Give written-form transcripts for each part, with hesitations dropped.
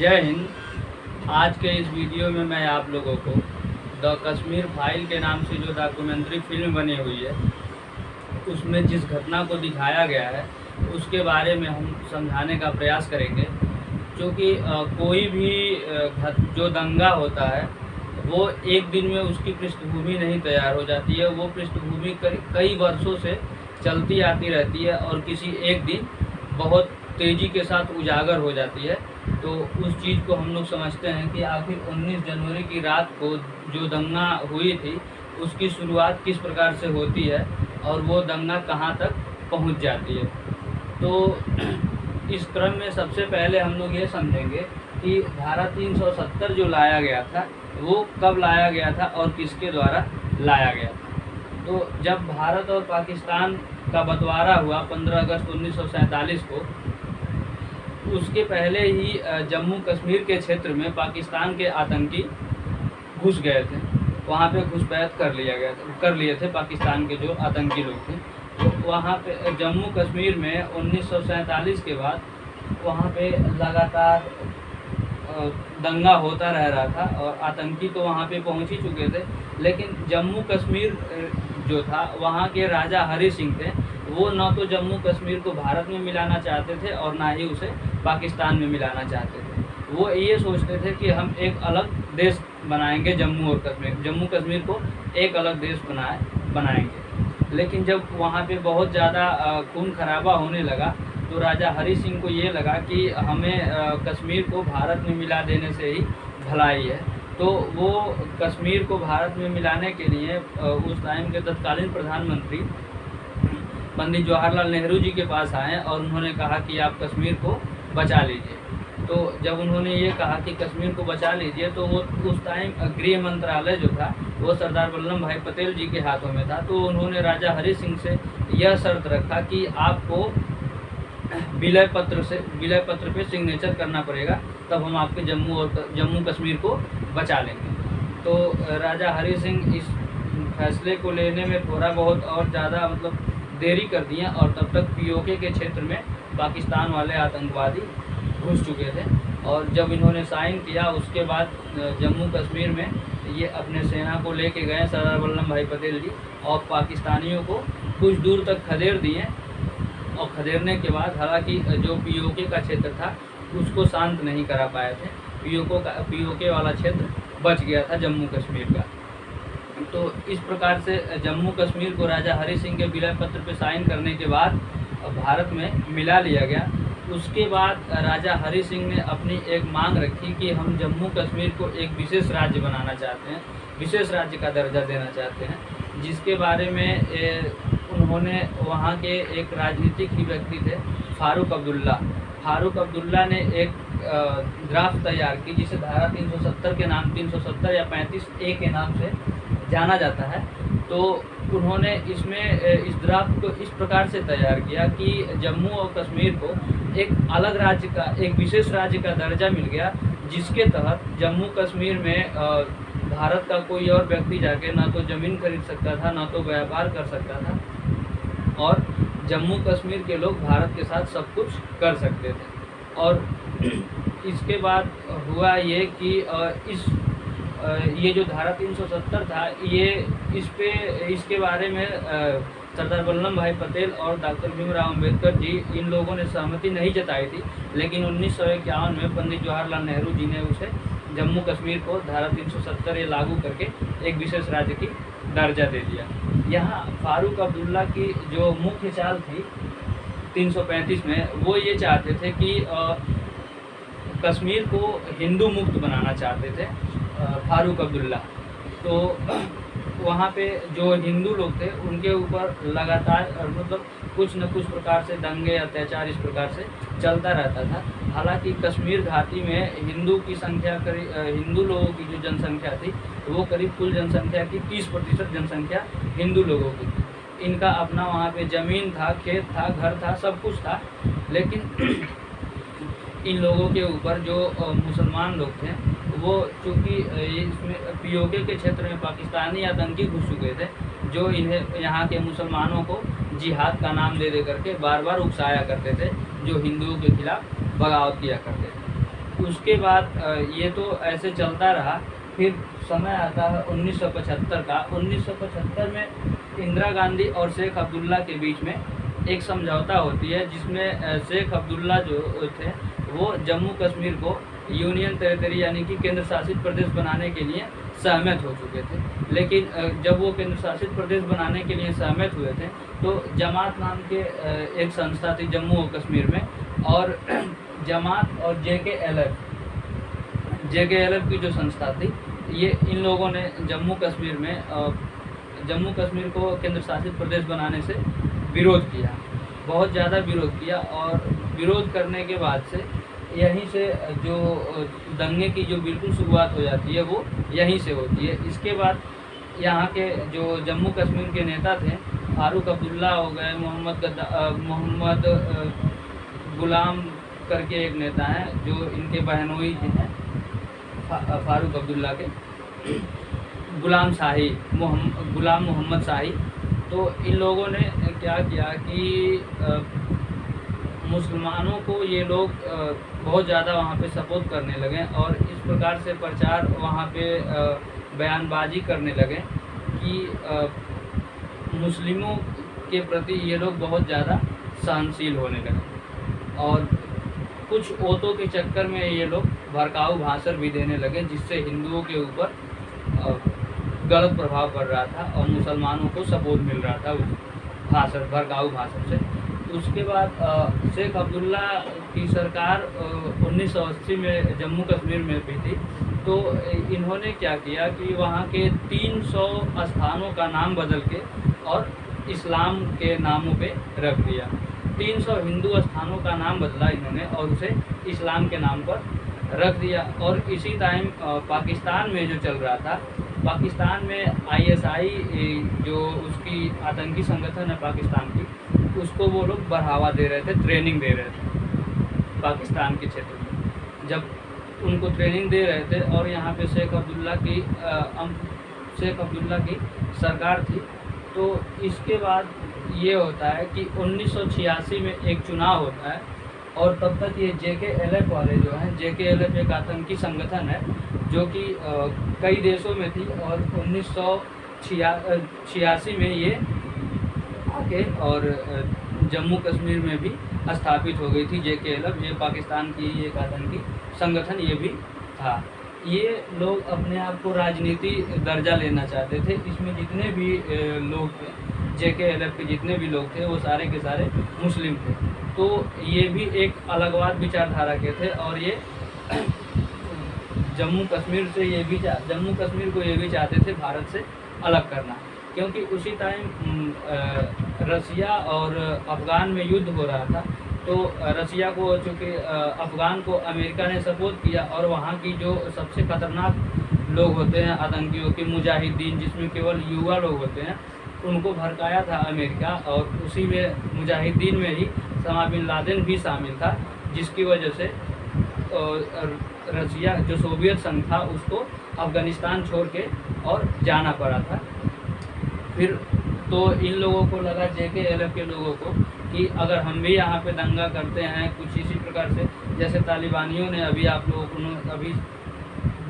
जय हिंद। आज के इस वीडियो में मैं आप लोगों को द कश्मीर फाइल के नाम से जो डॉक्यूमेंट्री फिल्म बनी हुई है उसमें जिस घटना को दिखाया गया है उसके बारे में हम समझाने का प्रयास करेंगे। क्योंकि कोई भी जो दंगा होता है वो एक दिन में उसकी पृष्ठभूमि नहीं तैयार हो जाती है। वो पृष्ठभूमि कई वर्षों से चलती आती रहती है और किसी एक दिन बहुत तेज़ी के साथ उजागर हो जाती है। तो उस चीज़ को हम लोग समझते हैं कि आखिर 19 जनवरी की रात को जो दंगा हुई थी उसकी शुरुआत किस प्रकार से होती है और वो दंगा कहाँ तक पहुँच जाती है। तो इस क्रम में सबसे पहले हम लोग ये समझेंगे कि धारा 370 जो लाया गया था वो कब लाया गया था और किसके द्वारा लाया गया था। तो जब भारत और पाकिस्तान का बंटवारा हुआ 15 अगस्त 1947 को, उसके पहले ही जम्मू कश्मीर के क्षेत्र में पाकिस्तान के आतंकी घुस गए थे। वहाँ पे घुसपैठ कर लिए थे पाकिस्तान के जो आतंकी लोग थे। तो वहाँ पे जम्मू कश्मीर में 1947 के बाद वहाँ पे लगातार दंगा होता रह रहा था और आतंकी तो वहाँ पे पहुँच ही चुके थे। लेकिन जम्मू कश्मीर जो था वहाँ के राजा हरि सिंह थे, वो न तो जम्मू कश्मीर को भारत में मिलाना चाहते थे और ना ही उसे पाकिस्तान में मिलाना चाहते थे। वो ये सोचते थे कि हम एक अलग देश बनाएंगे, जम्मू कश्मीर को एक अलग देश बनाएंगे। लेकिन जब वहाँ पे बहुत ज़्यादा खून खराबा होने लगा तो राजा हरि सिंह को ये लगा कि हमें कश्मीर को भारत में मिला देने से ही भलाई है। तो वो कश्मीर को भारत में मिलाने के लिए उस टाइम के तत्कालीन प्रधानमंत्री पंडित जवाहरलाल नेहरू जी के पास आए और उन्होंने कहा कि आप कश्मीर को बचा लीजिए। तो जब उन्होंने ये कहा कि कश्मीर को बचा लीजिए तो वो उस टाइम गृह मंत्रालय जो था वो सरदार वल्लभ भाई पटेल जी के हाथों में था। तो उन्होंने राजा हरि सिंह से यह शर्त रखा कि आपको विलय पत्र पे सिग्नेचर करना पड़ेगा, तब हम आपके जम्मू कश्मीर को बचा लेंगे। तो राजा हरि सिंह इस फैसले को लेने में थोड़ा बहुत और ज़्यादा देरी कर दिया और तब तक पीओके के क्षेत्र में पाकिस्तान वाले आतंकवादी घुस चुके थे। और जब इन्होंने साइन किया उसके बाद जम्मू कश्मीर में ये अपने सेना को लेके गए सरदार वल्लभ भाई पटेल जी और पाकिस्तानियों को कुछ दूर तक खदेड़ दिए। और खदेड़ने के बाद हालांकि जो पीओके का क्षेत्र था उसको शांत नहीं करा पाए थे। पीओके वाला क्षेत्र बच गया था जम्मू कश्मीर का। तो इस प्रकार से जम्मू कश्मीर को राजा हरि सिंह के विलय पत्र पर साइन करने के बाद भारत में मिला लिया गया। उसके बाद राजा हरि सिंह ने अपनी एक मांग रखी कि हम जम्मू कश्मीर को एक विशेष राज्य बनाना चाहते हैं, विशेष राज्य का दर्जा देना चाहते हैं, जिसके बारे में उन्होंने वहाँ के एक राजनीतिक ही व्यक्ति थे फारूक अब्दुल्ला ने एक ड्राफ्ट तैयार की जिसे धारा 370 के नाम 370 या 35A के नाम से जाना जाता है। तो उन्होंने इसमें इस ड्राफ्ट को इस प्रकार से तैयार किया कि जम्मू और कश्मीर को एक अलग राज्य का, एक विशेष राज्य का दर्जा मिल गया, जिसके तहत जम्मू कश्मीर में भारत का कोई और व्यक्ति जाके ना तो ज़मीन खरीद सकता था, ना तो व्यापार कर सकता था और जम्मू कश्मीर के लोग भारत के साथ सब कुछ कर सकते थे। और इसके बाद हुआ ये कि ये जो धारा 370 था ये इसके बारे में सरदार वल्लभ भाई पटेल और डॉक्टर भीमराव अम्बेडकर जी इन लोगों ने सहमति नहीं जताई थी। लेकिन 1951 में पंडित जवाहरलाल नेहरू जी ने उसे जम्मू कश्मीर को धारा 370 लागू करके एक विशेष राज्य की दर्जा दे दिया। यहाँ फारूक अब्दुल्ला की जो मुख्य चाल थी 335 में, वो ये चाहते थे कि कश्मीर को हिंदू मुक्त बनाना चाहते थे फारूक अब्दुल्ला। तो वहाँ पे जो हिंदू लोग थे उनके ऊपर लगातार कुछ न कुछ प्रकार से दंगे अत्याचार इस प्रकार से चलता रहता था। हालांकि कश्मीर घाटी में हिंदू की संख्या हिंदू लोगों की जो जनसंख्या थी वो करीब कुल जनसंख्या की 30% जनसंख्या हिंदू लोगों की थी। इनका अपना वहाँ पे ज़मीन था, खेत था, घर था, सब कुछ था। लेकिन इन लोगों के ऊपर जो मुसलमान लोग थे वो चूँकि इसमें पीओके के क्षेत्र में पाकिस्तानी आतंकी घुस चुके थे, जो इन्हें यहाँ के मुसलमानों को जिहाद का नाम दे करके बार बार उकसाया करते थे, जो हिंदुओं के खिलाफ बगावत किया करते थे। उसके बाद ये तो ऐसे चलता रहा। फिर समय आता है 1975 का। 1975 में इंदिरा गांधी और शेख अब्दुल्ला के बीच में एक समझौता होती है, जिसमें शेख अब्दुल्ला जो थे वो जम्मू कश्मीर को यूनियन टेरिटरी यानी कि केंद्र शासित प्रदेश बनाने के लिए सहमत हो चुके थे। लेकिन जब वो केंद्र शासित प्रदेश बनाने के लिए सहमत हुए थे तो जमात नाम के एक संस्था थी जम्मू और कश्मीर में, और जमात और JKLF की जो संस्था थी, ये इन लोगों ने जम्मू कश्मीर को केंद्र शासित प्रदेश बनाने से विरोध किया, बहुत ज़्यादा विरोध किया। और विरोध करने के बाद से यहीं से जो दंगे की जो बिल्कुल शुरुआत हो जाती है वो यहीं से होती है। इसके बाद यहाँ के जो जम्मू कश्मीर के नेता थे, फारूक अब्दुल्ला हो गए, मोहम्मद गुलाम करके एक नेता हैं जो इनके बहनोई हैं फारूक अब्दुल्ला के, गुलाम मोहम्मद शाही। तो इन लोगों ने क्या किया कि मुसलमानों को ये लोग बहुत ज़्यादा वहाँ पे सपोर्ट करने लगे, और इस प्रकार से प्रचार वहाँ पे बयानबाजी करने लगे कि मुस्लिमों के प्रति ये लोग बहुत ज़्यादा सहनशील होने लगे, और कुछ ओतों के चक्कर में ये लोग भड़काऊ भाषण भी देने लगे, जिससे हिंदुओं के ऊपर गलत प्रभाव पड़ रहा था और मुसलमानों को सपोर्ट मिल रहा था उस भड़काऊ भाषण से। उसके बाद शेख अब्दुल्ला की सरकार 1980 में जम्मू कश्मीर में भी थी। तो इन्होंने क्या किया कि वहाँ के 300 स्थानों का नाम बदल के और इस्लाम के नामों पे रख दिया। 300 हिंदू स्थानों का नाम बदला इन्होंने और उसे इस्लाम के नाम पर रख दिया। और इसी टाइम पाकिस्तान में जो चल रहा था, पाकिस्तान में ISI जो उसकी आतंकी संगठन है पाकिस्तान की, उसको वो लोग बढ़ावा दे रहे थे, ट्रेनिंग दे रहे थे पाकिस्तान के क्षेत्र में। जब उनको ट्रेनिंग दे रहे थे और यहाँ पे शेख अब्दुल्ला की सरकार थी, तो इसके बाद ये होता है कि 1986 में एक चुनाव होता है, और तब तक ये JKLF वाले जो हैं, JKLF एक आतंकी संगठन है जो कि कई देशों में थी, और 1986 में ये आके और जम्मू कश्मीर में भी स्थापित हो गई थी JKLF। ये पाकिस्तान की एक आतंकी संगठन ये भी था। ये लोग अपने आप को राजनीति दर्जा लेना चाहते थे। इसमें जितने भी लोग थे, JKLF के जितने भी लोग थे, वो सारे के सारे मुस्लिम थे। तो ये भी एक अलगवाद विचारधारा के थे, और ये जम्मू कश्मीर को ये भी चाहते थे भारत से अलग करना, क्योंकि उसी टाइम रसिया और अफ़गान में युद्ध हो रहा था। तो रसिया को, चूँकि अफ़गान को अमेरिका ने सपोर्ट किया, और वहाँ की जो सबसे ख़तरनाक लोग होते हैं आतंकियों के, मुजाहिदीन, जिसमें केवल युवा लोग होते हैं, उनको भड़काया था अमेरिका। और उसी में मुजाहिदीन में ही उसामा बिन लादेन भी शामिल था, जिसकी वजह से रसिया जो सोवियत संघ था उसको अफ़गानिस्तान छोड़ के और जाना पड़ा था। फिर तो इन लोगों को लगा, JKLF के लोगों को, कि अगर हम भी यहाँ पे दंगा करते हैं कुछ इसी प्रकार से, जैसे तालिबानियों ने अभी आप लोगों को अभी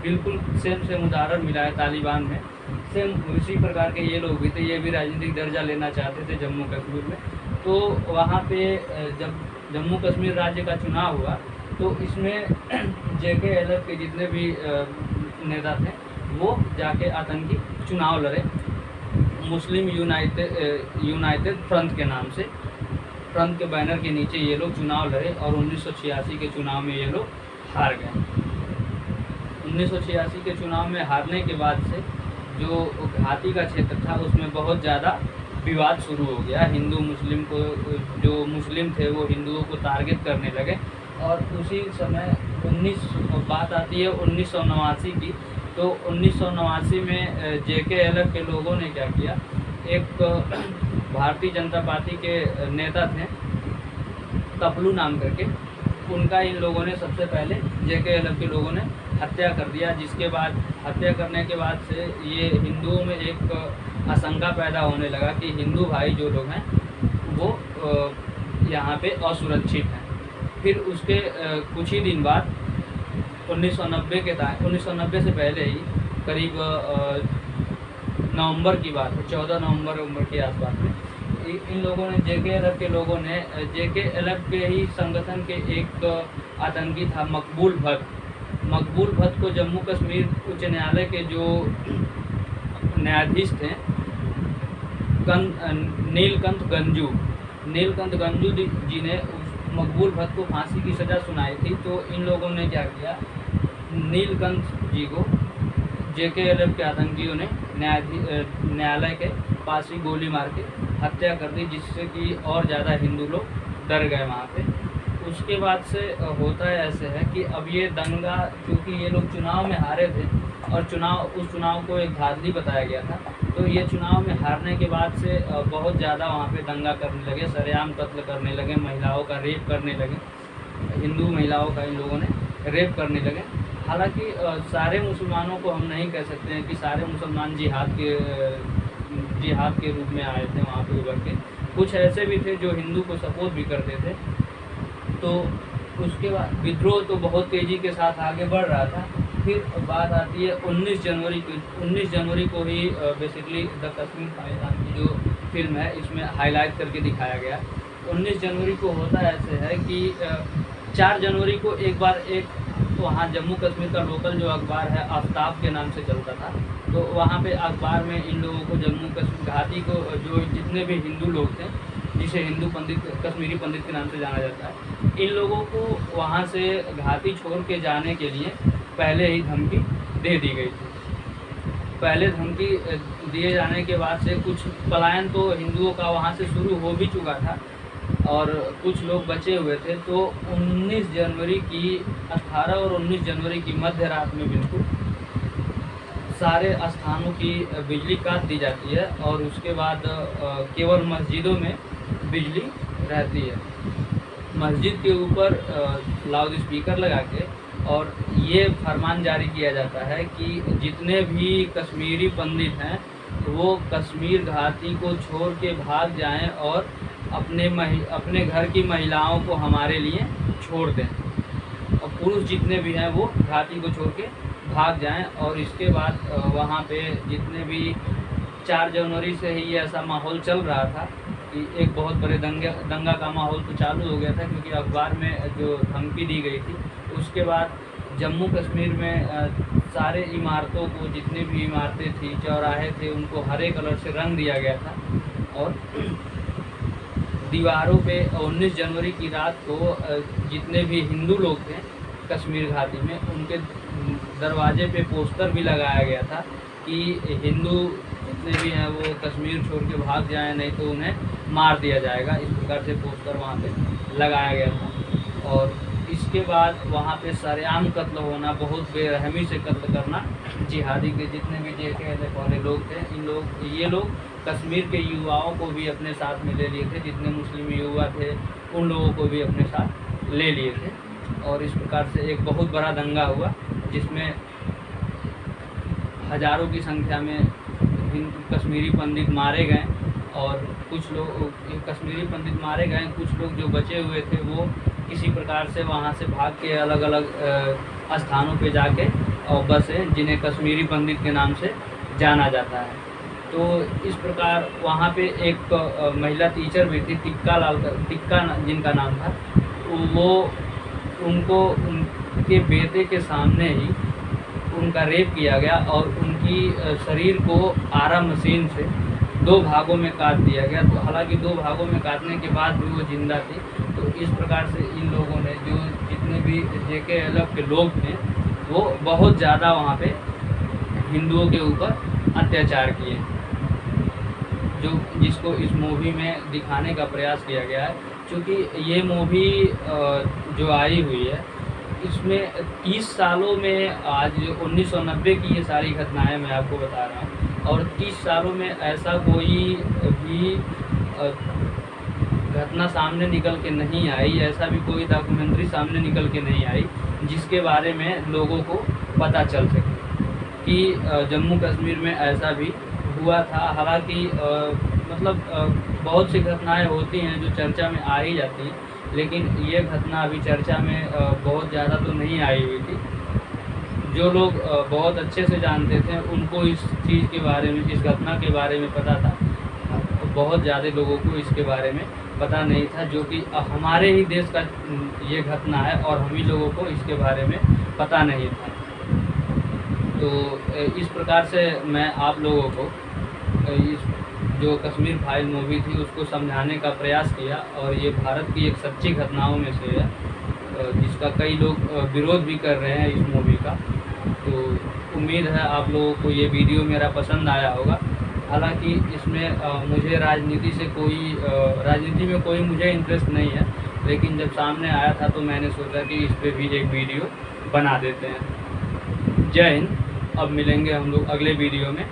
बिल्कुल सेम उदाहरण मिला है तालिबान में, सेम इसी प्रकार के ये लोग भी थे। ये भी राजनीतिक दर्जा लेना चाहते थे जम्मू कश्मीर में। तो वहाँ पे जब जम्मू कश्मीर राज्य का चुनाव हुआ, तो इसमें JKLF के जितने भी नेता थे वो जाके आतंकी चुनाव लड़े, मुस्लिम यूनाइटेड फ्रंट के नाम से, फ्रंट के बैनर के नीचे ये लोग चुनाव लड़े, और 1986 के चुनाव में ये लोग हार गए। 1986 के चुनाव में हारने के बाद से जो घाटी का क्षेत्र था उसमें बहुत ज़्यादा विवाद शुरू हो गया। हिंदू मुस्लिम को, जो मुस्लिम थे वो हिंदुओं को टारगेट करने लगे। और उसी समय बात आती है 1989 की। तो 1989 में JKLF के लोगों ने क्या किया, एक भारतीय जनता पार्टी के नेता थे तपलू नाम करके, उनका इन लोगों ने सबसे पहले JKLF के लोगों ने हत्या कर दिया। जिसके बाद हत्या करने के बाद से ये हिंदुओं में एक आशंका पैदा होने लगा कि हिंदू भाई जो लोग हैं वो यहाँ पे असुरक्षित हैं। फिर उसके कुछ ही दिन बाद 1990 से पहले ही करीब नवंबर की बात है, 14 नवंबर के आसपास में इन लोगों ने JKLF के लोगों ने JKLF के ही संगठन के एक आतंकी था मकबूल भट्ट को जम्मू कश्मीर उच्च न्यायालय के जो न्यायाधीश थे नीलकंठ गंजू जी ने मकबूल भट्ट को फांसी की सज़ा सुनाई थी। तो इन लोगों ने क्या किया, नीलकंठ जी को JKLF के आतंकियों ने न्यायालय के पास ही गोली मार के हत्या कर दी, जिससे कि और ज़्यादा हिंदू लोग डर गए वहाँ पे। उसके बाद से होता है ऐसे है कि अब ये दंगा, क्योंकि ये लोग चुनाव में हारे थे और उस चुनाव को एक धांधली बताया गया था, तो ये चुनाव में हारने के बाद से बहुत ज़्यादा वहाँ पे दंगा करने लगे, सरेआम कत्ल करने लगे, महिलाओं का रेप करने लगे, हिंदू महिलाओं का इन लोगों ने रेप करने लगे। हालांकि सारे मुसलमानों को हम नहीं कह सकते हैं कि सारे मुसलमान जिहाद के रूप में आए थे वहाँ पे उभर के। कुछ ऐसे भी थे जो हिंदू को सपोर्ट भी करते थे। तो उसके बाद विद्रोह तो बहुत तेज़ी के साथ आगे बढ़ रहा था। फिर बात आती है 19 जनवरी को ही बेसिकली द कश्मीर फाइल नाम की जो फिल्म है इसमें हाईलाइट करके दिखाया गया। 19 जनवरी को होता ऐसे है कि 4 जनवरी को एक वहाँ जम्मू कश्मीर का लोकल जो अखबार है आफ्ताब के नाम से चलता था, तो वहाँ पे अखबार में इन लोगों को जम्मू कश्मीर घाटी को जो जितने भी हिंदू लोग थे, जिसे कश्मीरी पंडित के नाम से जाना जाता है, इन लोगों को वहाँ से घाटी छोड़ के जाने के लिए पहले ही धमकी दे दी गई थी। पहले धमकी दिए जाने के बाद से कुछ पलायन तो हिंदुओं का वहाँ से शुरू हो भी चुका था और कुछ लोग बचे हुए थे। तो 19 जनवरी की 18 और 19 जनवरी की मध्य रात में बिल्कुल सारे स्थानों की बिजली काट दी जाती है और उसके बाद केवल मस्जिदों में बिजली रहती है। मस्जिद के ऊपर लाउड स्पीकर लगा के और ये फरमान जारी किया जाता है कि जितने भी कश्मीरी पंडित हैं वो कश्मीर घाटी को छोड़ के भाग जाएं और अपने घर की महिलाओं को हमारे लिए छोड़ दें, और पुरुष जितने भी हैं वो घाटी को छोड़ के भाग जाएं। और इसके बाद वहाँ पे जितने भी 4 जनवरी से ही ऐसा माहौल चल रहा था कि एक बहुत बड़े दंगा का माहौल तो चालू हो गया था, क्योंकि अखबार में जो धमकी दी गई थी। उसके बाद जम्मू कश्मीर में सारे इमारतों को, जितनी भी इमारतें थी, चौराहे थे, उनको हरे कलर से रंग दिया गया था और दीवारों पे 19 जनवरी की रात को जितने भी हिंदू लोग थे कश्मीर घाटी में, उनके दरवाजे पे पोस्टर भी लगाया गया था कि हिंदू जितने भी हैं वो कश्मीर छोड़ के भाग जाएं, नहीं तो उन्हें मार दिया जाएगा। इस प्रकार से पोस्टर वहाँ पे लगाया गया था। और इसके बाद वहाँ पे सरेआम कत्ल होना, बहुत बेरहमी से कत्ल करना, जिहादी के जितने भी JKLF वाले लोग थे, ये लोग कश्मीर के युवाओं को भी अपने साथ में ले लिए थे, जितने मुस्लिम युवा थे उन लोगों को भी अपने साथ ले लिए थे। और इस प्रकार से एक बहुत बड़ा दंगा हुआ जिसमें हज़ारों की संख्या में कश्मीरी पंडित मारे गए और कुछ लोग कश्मीरी पंडित मारे गए, कुछ लोग जो बचे हुए थे वो किसी प्रकार से वहाँ से भाग के अलग अलग स्थानों पे जाके और बसे, जिन्हें कश्मीरी पंडित के नाम से जाना जाता है। तो इस प्रकार वहाँ पे एक महिला टीचर भी थी, टिक्का जिनका नाम था, वो उनके बेटे के सामने ही उनका रेप किया गया और उनकी शरीर को आरा मशीन से 2 भागों में काट दिया गया। तो हालांकि 2 भागों में काटने के बाद भी वो जिंदा थी। तो इस प्रकार से इन लोगों ने, जो जितने भी JKLF के लोग थे, वो बहुत ज़्यादा वहाँ पे हिंदुओं के ऊपर अत्याचार किए, जिसको इस मूवी में दिखाने का प्रयास किया गया है। क्योंकि ये मूवी जो आई हुई है इसमें 30 सालों में, आज 1990 की ये सारी घटनाएं मैं आपको बता रहा हूँ, और 30 सालों में ऐसा कोई भी घटना सामने निकल के नहीं आई, ऐसा भी कोई डॉक्यूमेंट्री सामने निकल के नहीं आई जिसके बारे में लोगों को पता चल सके कि जम्मू कश्मीर में ऐसा भी हुआ था। हालांकि बहुत सी घटनाएं होती हैं जो चर्चा में आ ही जाती हैं, लेकिन ये घटना अभी चर्चा में बहुत ज़्यादा तो नहीं आई हुई थी। जो लोग बहुत अच्छे से जानते थे उनको इस चीज़ के बारे में, इस घटना के बारे में पता था। बहुत ज़्यादा लोगों को इसके बारे में पता नहीं था, जो कि हमारे ही देश का ये घटना है और हम ही लोगों को इसके बारे में पता नहीं था। तो इस प्रकार से मैं आप लोगों को इस जो कश्मीर फाइल मूवी थी उसको समझाने का प्रयास किया, और ये भारत की एक सच्ची घटनाओं में से है, जिसका कई लोग विरोध भी कर रहे हैं इस मूवी का। तो उम्मीद है आप लोगों को ये वीडियो मेरा पसंद आया होगा। हालांकि इसमें मुझे राजनीति में कोई मुझे इंटरेस्ट नहीं है, लेकिन जब सामने आया था तो मैंने सोचा कि इस पर भी एक वीडियो बना देते हैं। जय हिंद। अब मिलेंगे हम लोग अगले वीडियो में।